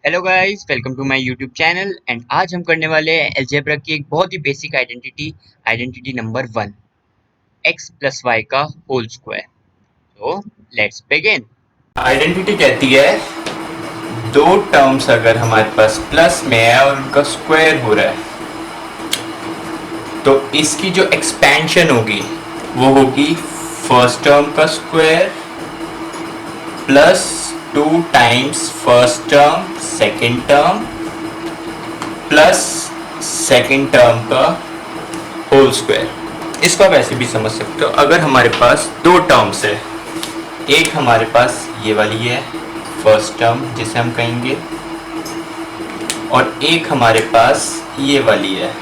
Hello guys, welcome to my YouTube channel and आज हम करने वाले हैं अलजेब्रा की एक बहुत ही basic identity number 1, x plus y का होल स्क्वायर। तो लेट्स बिगिन। आइडेंटिटी कहती है दो टर्म्स अगर हमारे पास प्लस में है और उनका स्क्वायर हो रहा है तो इसकी जो एक्सपेंशन होगी वो होगी फर्स्ट टर्म का square plus 2 times first term second term plus second term का होल स्क्वायर। इसको आप ऐसे भी समझ सकते हो, अगर हमारे पास दो टर्म्स है, एक हमारे पास ये वाली है फर्स्ट टर्म जिसे हम कहेंगे और एक हमारे पास ये वाली है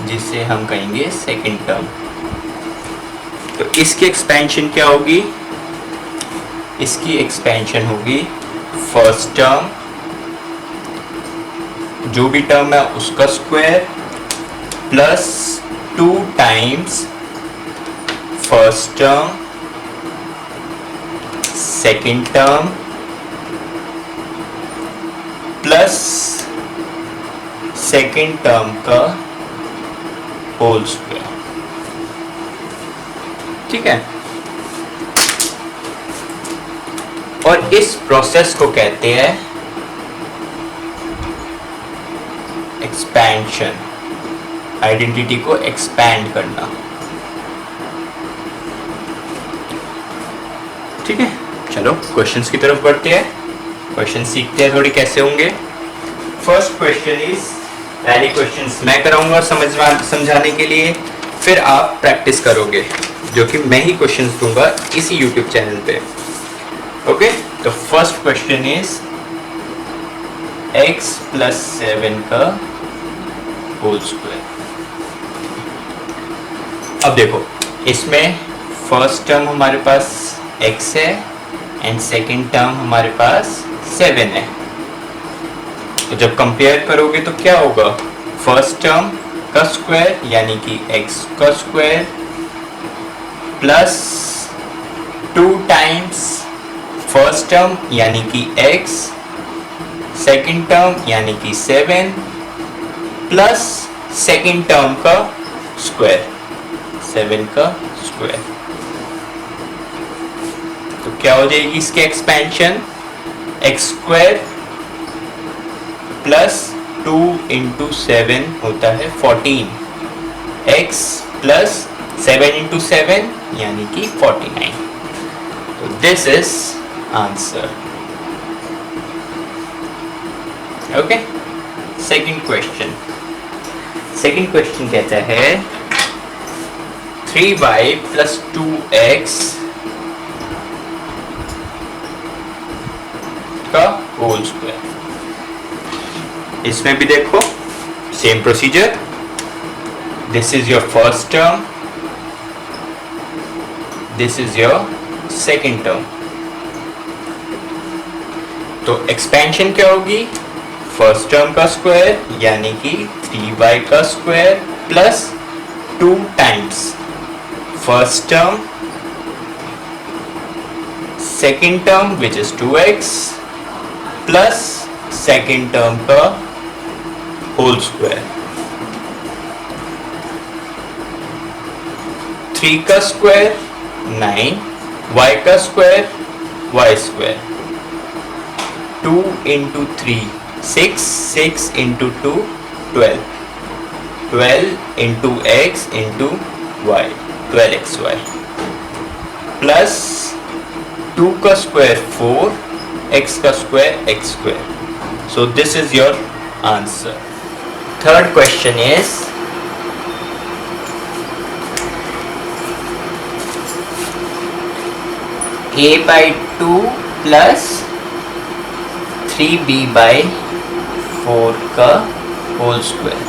जिसे हम कहेंगे सेकेंड टर्म। तो इसकी एक्सपेंशन क्या होगी? इसकी एक्सपेंशन होगी फर्स्ट टर्म, जो भी टर्म है उसका square plus 2 times first term second term plus second term का होल स्क्वायर। ठीक है, और इस प्रोसेस को कहते हैं एक्सपेंशन, आइडेंटिटी को एक्सपैंड करना। ठीक है, चलो क्वेश्चंस की तरफ बढ़ते हैं। क्वेश्चन सीखते हैं थोड़ी कैसे होंगे। फर्स्ट क्वेश्चन इज, पहले क्वेश्चंस मैं कराऊंगा समझाने के लिए, फिर आप प्रैक्टिस करोगे, जो कि मैं ही क्वेश्चंस दूंगा इसी यूट्यूब चैनल पे। ओके, तो first question is x plus 7 का होल स्क्वायर। अब देखो, इसमें फर्स्ट टर्म हमारे पास x है एंड सेकेंड टर्म हमारे पास 7 है। तो जब कंपेयर करोगे तो क्या होगा? फर्स्ट टर्म का स्क्वायर यानी कि x का square plus 2 times first term यानी कि x, सेकेंड टर्म यानी कि 7 प्लस सेकेंड टर्म का स्क्वायर 7 का स्क्वायर। तो क्या हो जाएगी इसकी expansion? X square plus 2 into 7 होता है 14, x प्लस 7 इंटू 7 यानी कि 49। तो this is answer. Okay, second question. Second question कहता है 3y प्लस 2x का होल स्क्वायर। इसमें भी देखो same procedure, this is your first term, this is your second term. तो एक्सपेंशन क्या होगी? फर्स्ट टर्म का स्क्वायर यानी कि 3y का square plus 2 times first term second term which is 2x plus second term का होल स्क्वायर। 3 का square 9, y का square y square, 2 into 3 6, 6 into 2 12, 12 into x into y 12xy plus 2 का square 4, x का square x square. So this is your answer. Third question is a by 2 plus 3b by 4 का whole square.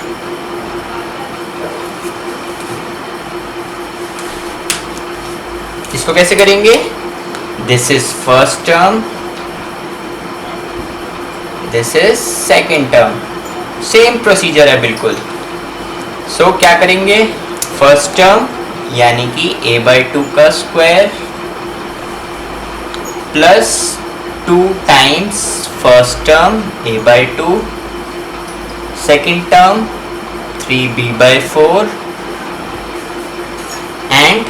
इसको कैसे करेंगे? This is first term, this is second term, same procedure है बिल्कुल। सो क्या करेंगे? फर्स्ट टर्म यानी कि a by 2 का square plus 2 times first term a by 2, second term 3b by 4 and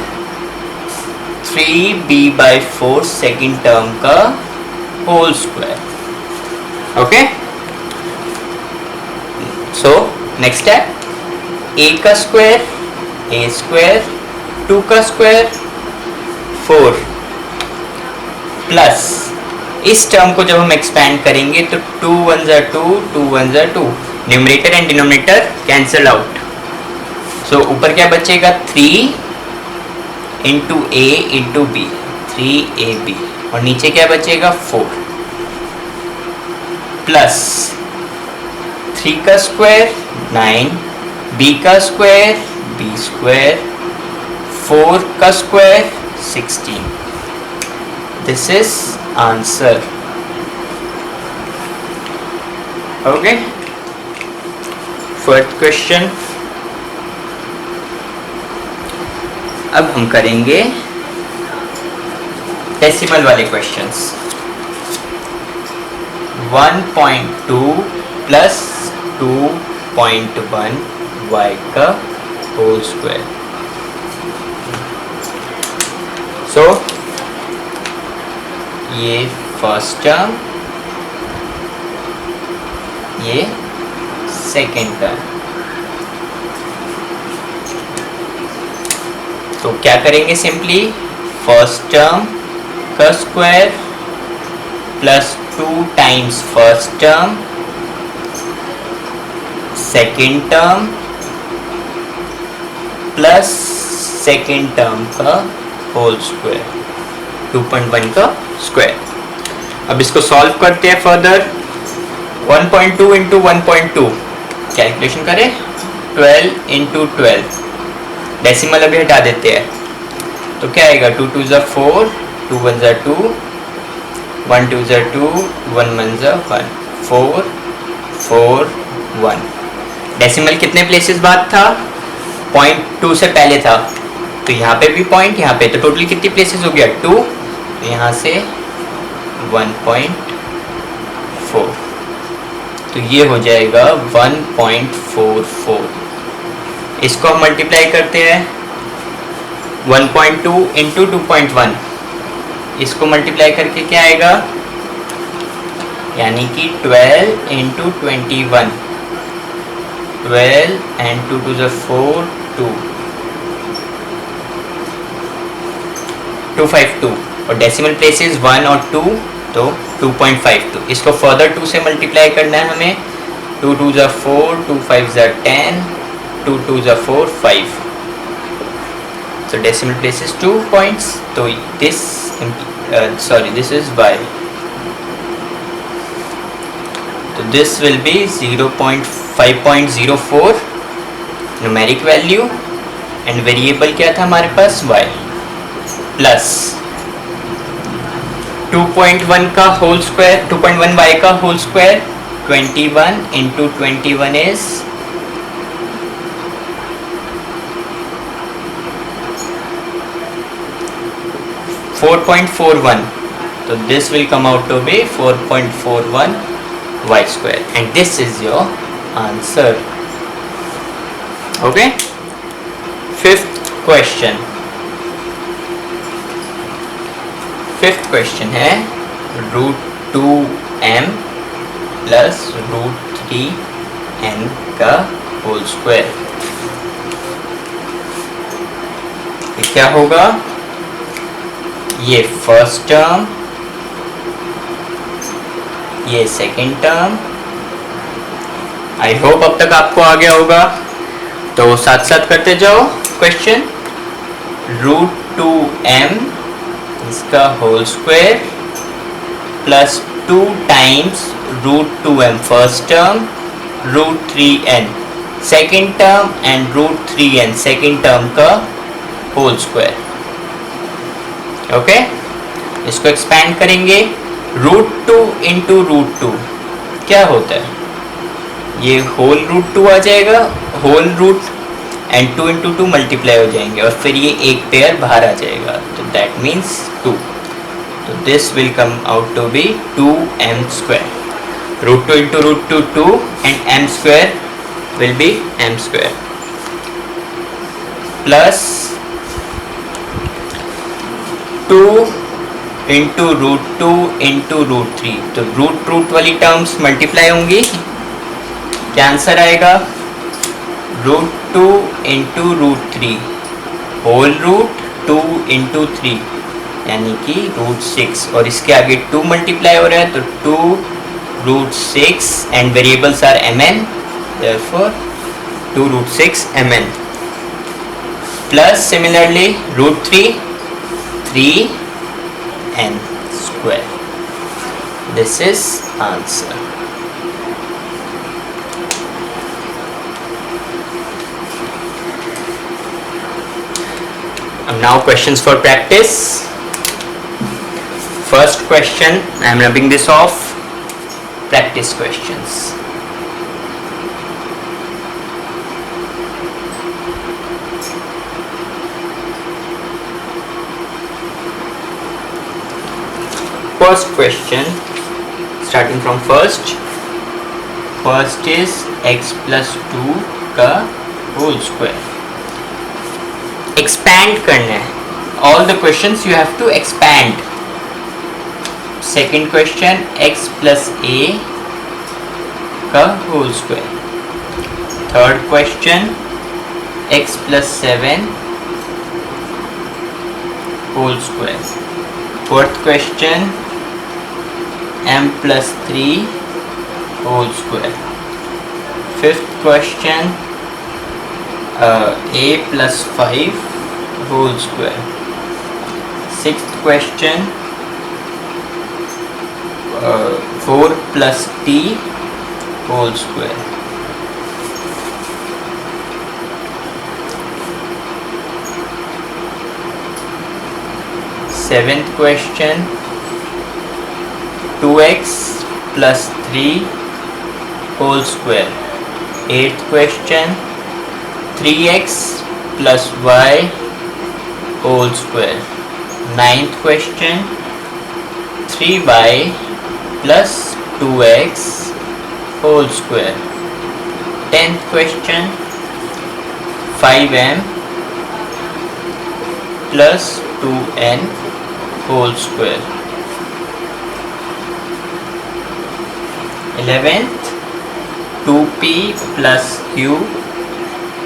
3b by 4 second term का whole square. Okay, so next step, a का square a square, 2 का square 4 प्लस इस term को जब हम expand करेंगे तो 2 1 जा 2, 2 1 जा 2, numerator and denominator cancel out. So ऊपर क्या बचेगा 3 इंटू ए इंटू बी, 3ab, और नीचे क्या बचेगा 4 प्लस 3 का स्क्वायर 9, b का स्क्वायर b स्क्वायर, 4 का square 16. This is answer. Okay. Fourth question. अब हम करेंगे डेसिमल वाले क्वेश्चंस. 1.2 प्लस 2.1 y का होल स्क्वायर. सो ये फर्स्ट टर्म, ये सेकेंड टर्म. तो क्या करेंगे, सिंपली फर्स्ट टर्म का square plus 2 times first term, second term plus second term का होल स्क्वायर, 2.1 का स्क्वायर. अब इसको सॉल्व करते हैं फर्दर. 1.2 इंटू 1.2 कैलकुलेशन करें, 12 इंटू 12, डेसिमल अभी हटा देते हैं. तो क्या आएगा, 2 2 जा 4, 2 1 जा 2, 1 2 जा 2, 1 1 जा 1, 4 4 1. डेसिमल कितने प्लेसेस बाद था, 0.2 से पहले था, तो यहाँ पे भी पॉइंट, यहाँ पे, तो टोटली कितनी प्लेसेस हो गया 2, तो यहाँ से 1.4, तो ये हो जाएगा 1.44. इसको हम मल्टीप्लाई करते हैं, 1.2 इंटू 2.1, इसको मल्टीप्लाई करके क्या आएगा, यानी कि 12 इंटू 21, 12 and 2 to the 4, 2, 252, और डेसिमल प्लेसेस 1 और 2, तो 2.52. इसको फर्दर 2 से मल्टीप्लाई करना है हमें, 2 2 जा 4, 2 5 जा 10, 2 2 जा 4, 5. So decimal places 2 points. So this this is y. So this will be 0.5.04 numeric value and variable क्या था हमारे पास, y, plus 2.1 का होल स्क्वायर, 2.1 y का whole square, 21 into 21 is 4.41. So this will come out to be 4.41 y square, and this is your answer. Okay. Fifth question. Fifth question है √2m plus √3n का whole square. क्या होगा, ये first term, ये second term. I hope अब तक आपको आ गया होगा, तो साथ साथ करते जाओ क्वेश्चन. √2m इसका whole square plus 2 times √2m first term, √3n second term and √3n second term का होल स्क्वायर. ओके, इसको एक्सपैंड करेंगे. √2 इंटू √2 क्या होता है, ये होल √2 आ जाएगा, whole root, and 2 into 2 multiply हो जाएंगे, और फिर ये एक पेयर बाहर आ जाएगा, तो दैट मीन्स 2. तो So this will come out to be 2m square. Root 2 into root 2, 2, and m square will be m square. Plus 2 into root 2 into root 3. तो रूट वाली टर्म्स मल्टीप्लाई होंगी. क्या आंसर आएगा? Root 2 into root 3 whole root 2 into 3 यानी कि root 6, और इसके आगे 2 मल्टीप्लाई हो रहा है तो 2 root 6 and variables are mn, therefore 2 root 6 mn. Plus similarly root 3n square. This is answer. Now questions for practice. First question, I am rubbing this off. Practice questions. First question, starting from first is x plus 2 का whole square. Expand करना है. All the questions you have to expand. Second question, x plus a का whole square. Third question, x plus 7 whole square. Fourth question, m plus 3 whole square. Fifth question, a plus 5 whole square. Sixth question, 4 plus t whole square. Seventh question, 2x plus 3 whole square. Eighth question, 3x plus y whole square. Ninth question, 3y plus 2x whole square. 10th question, 5m plus 2n whole square. 11th, 2p plus q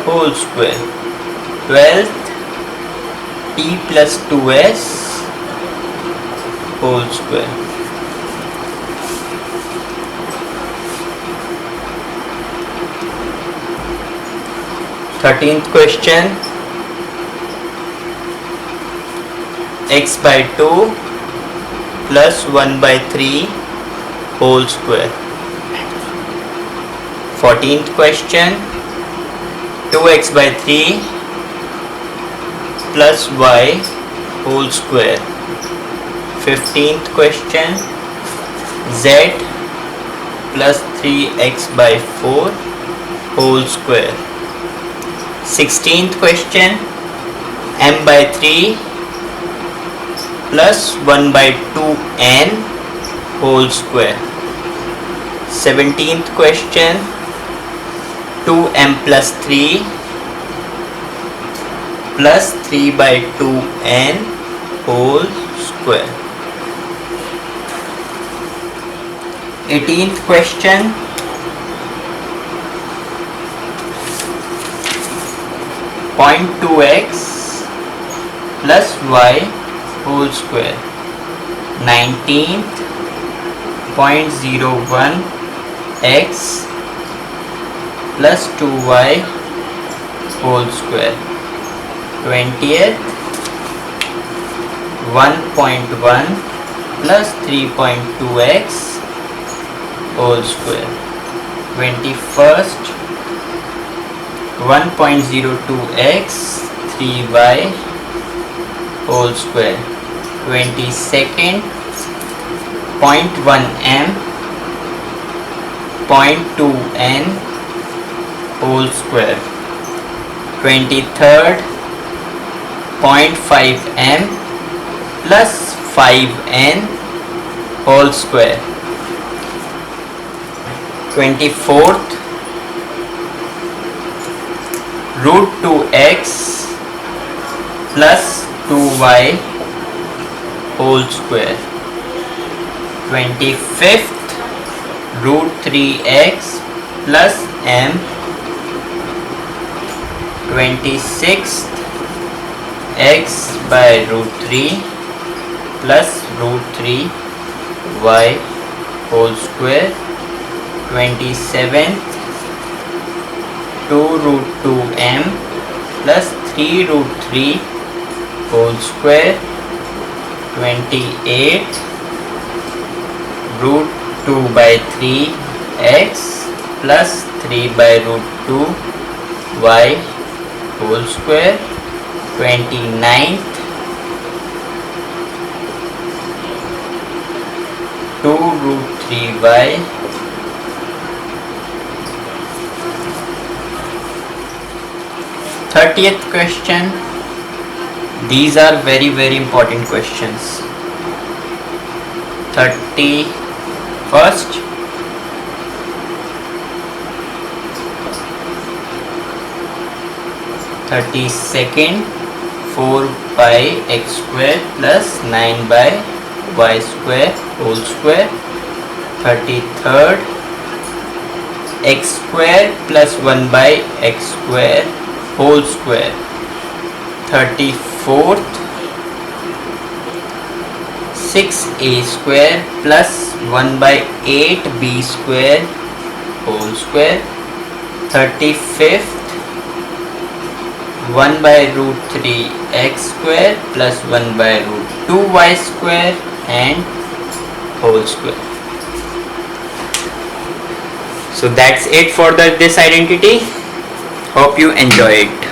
whole square. 12th, p plus 2s whole square. 13th question, x by 2 plus 1 by 3 whole square. 14th question, 2x by 3 plus y whole square. 15th question, z plus 3x by 4 whole square. 16th question, m by 3 plus 1 by 2n whole square. 17th question, 2m plus 3 plus 3 by 2n whole square. 18th question, 0.2x plus y whole square. 19th, 0.01x plus 2y whole square. 20th, 1.1 plus 3.2x whole square. 21st, 1.02x 3y whole square. 22nd, 0.1m 0.2n whole square. 23rd, 0.5m plus 5n whole square. 24th, root 2x plus 2y whole square. 25th, root 3x plus m. 26th, x by root 3 plus root 3 y whole square. 27th, 2 root 2m plus 3 root 3 whole square. 28th, root 2 by 3 x plus 3 by root 2 y whole square. 29th, 2 root 3y. 30th question. These are very important questions. 31st, 32nd, 4 by x square plus 9 by y square whole square. 33rd, x square plus 1 by x square whole square. 34th, 6a square plus 1 by 8b square whole square. 35th, 1 by root 3 x square plus 1 by root 2y square and whole square. So that's it for this identity. Hope you enjoy it.